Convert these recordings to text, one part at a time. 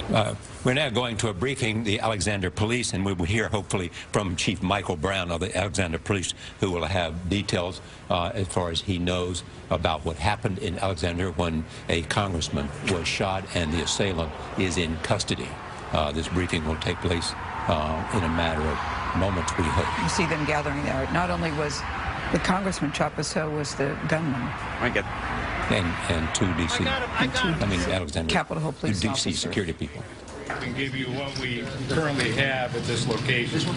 We're now going to a briefing, the Alexandria Police, and we will hear hopefully from Chief Michael Brown of the Alexandria Police, who will have details as far as he knows about what happened in Alexandria when a congressman was shot and the assailant is in custody. This briefing will take place in a matter of moments, we hope. You see them gathering there. Not only was the congressman shot, but so was the gunman. And two D.C. Alexandria. Capitol Hill police D.C. officers. security people. I can give you what we currently have at this location.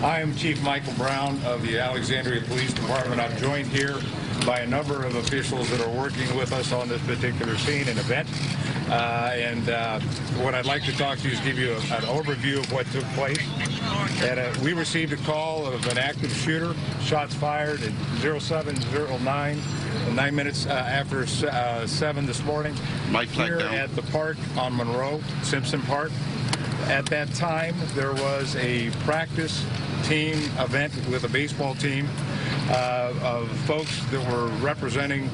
I am Chief Michael Brown of the Alexandria Police Department. I'm joined here by a number of officials that are working with us on this particular scene and event. What I'd like to talk to you is give you an overview of what took place. We received a call of an active shooter, shots fired at 0709, 9 minutes after 7 this morning, here at the park on Monroe, Simpson Park. At that time, there was a practice team event with a baseball team of folks that were representing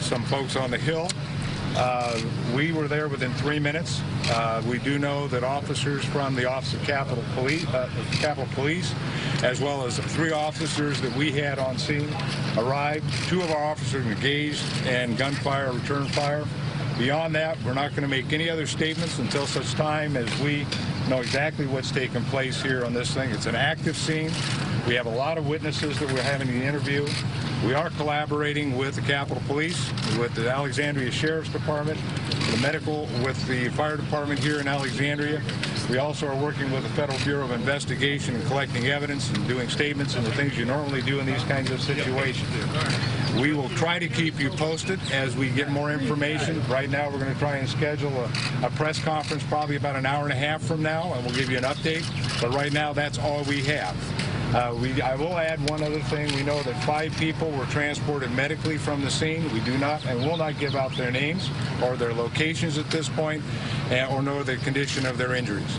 some folks on the Hill. We were there within 3 minutes. We do know that officers from the Office of Capitol Police, as well as 3 officers that we had on scene, arrived. 2 of our officers engaged in gunfire, return fire. Beyond that, we're not going to make any other statements until such time as we know exactly what's taken place here on this thing. It's an active scene. We have a lot of witnesses that we're having to interview. We are collaborating with the Capitol Police, with the Alexandria Sheriff's Department, the medical, with the fire department here in Alexandria. We also are working with the Federal Bureau of Investigation and collecting evidence and doing statements and the things you normally do in these kinds of situations. We will try to keep you posted as we get more information. Right now, we're going to try and schedule a press conference probably about an hour and a half from now, and we'll give you an update. But right now, that's all we have. I will add one other thing. We know that 5 people were transported medically from the scene. We do not and will not give out their names or their locations at this point, or nor the condition of their injuries.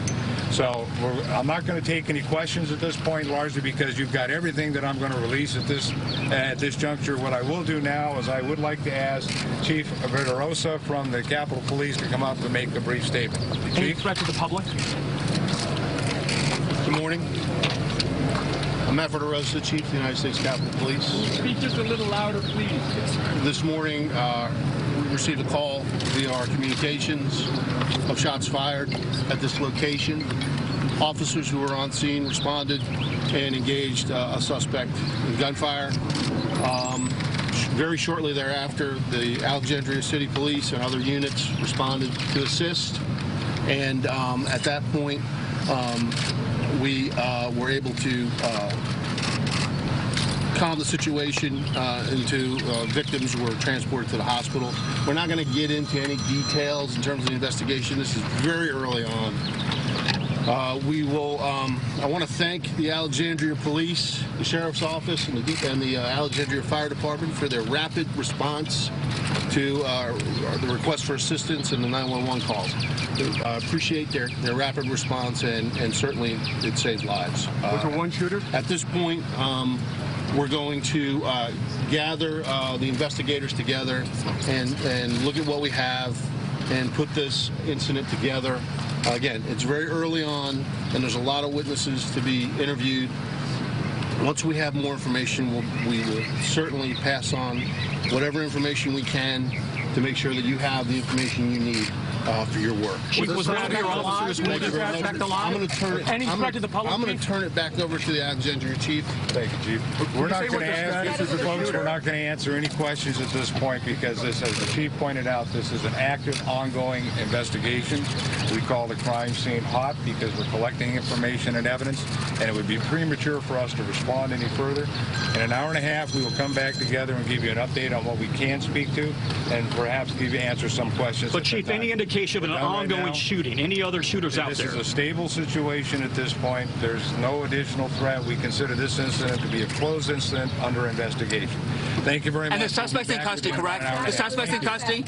So I'm not going to take any questions at this point, largely because you've got everything that I'm going to release at this juncture. What I will do now is I would like to ask Chief Verderosa from the Capitol Police to come up and make a brief statement. Any threat to the public? Good morning. I'm Matt Verderosa, Chief of the United States Capitol Police. Speak just a little louder, please. This morning, we received a call via our communications of shots fired at this location. Officers who were on scene responded and engaged a suspect in gunfire. Very shortly thereafter, the Alexandria City Police and other units responded to assist. And at that point, we were able to calm the situation into victims who were transported to the hospital. We're not going to get into any details in terms of the investigation. This is very early on. I want to thank the Alexandria Police, the Sheriff's Office, and the Alexandria Fire Department for their rapid response to the request for assistance and the 911 calls. I appreciate their rapid response, and certainly it saved lives. Was there one shooter? At this point, we're going to gather the investigators together and look at what we have and put this incident together. Again, it's very early on, and there's a lot of witnesses to be interviewed. Once we have more information, we will certainly pass on whatever information we can to make sure that you have the information you need for your work. Was that your officer? I'm going to turn it. Any threat to the public? I'm going to turn it back over to the Alexandria Chief. Thank you, Chief. We're not going to ask folks. We're not going to answer any questions at this point because this, as the Chief pointed out, this is an active, ongoing investigation. We call the crime scene hot because we're collecting information and evidence, and it would be premature for us to respond any further. In an hour and a half, we will come back together and give you an update on what we can speak to, and perhaps answer some questions. But Chief, any indication of an ongoing shooting? Any other shooters out there? This is a stable situation at this point. There's no additional threat. We consider this incident to be a closed incident under investigation. Thank you very much. And the suspect's in custody, correct? The suspect's in custody?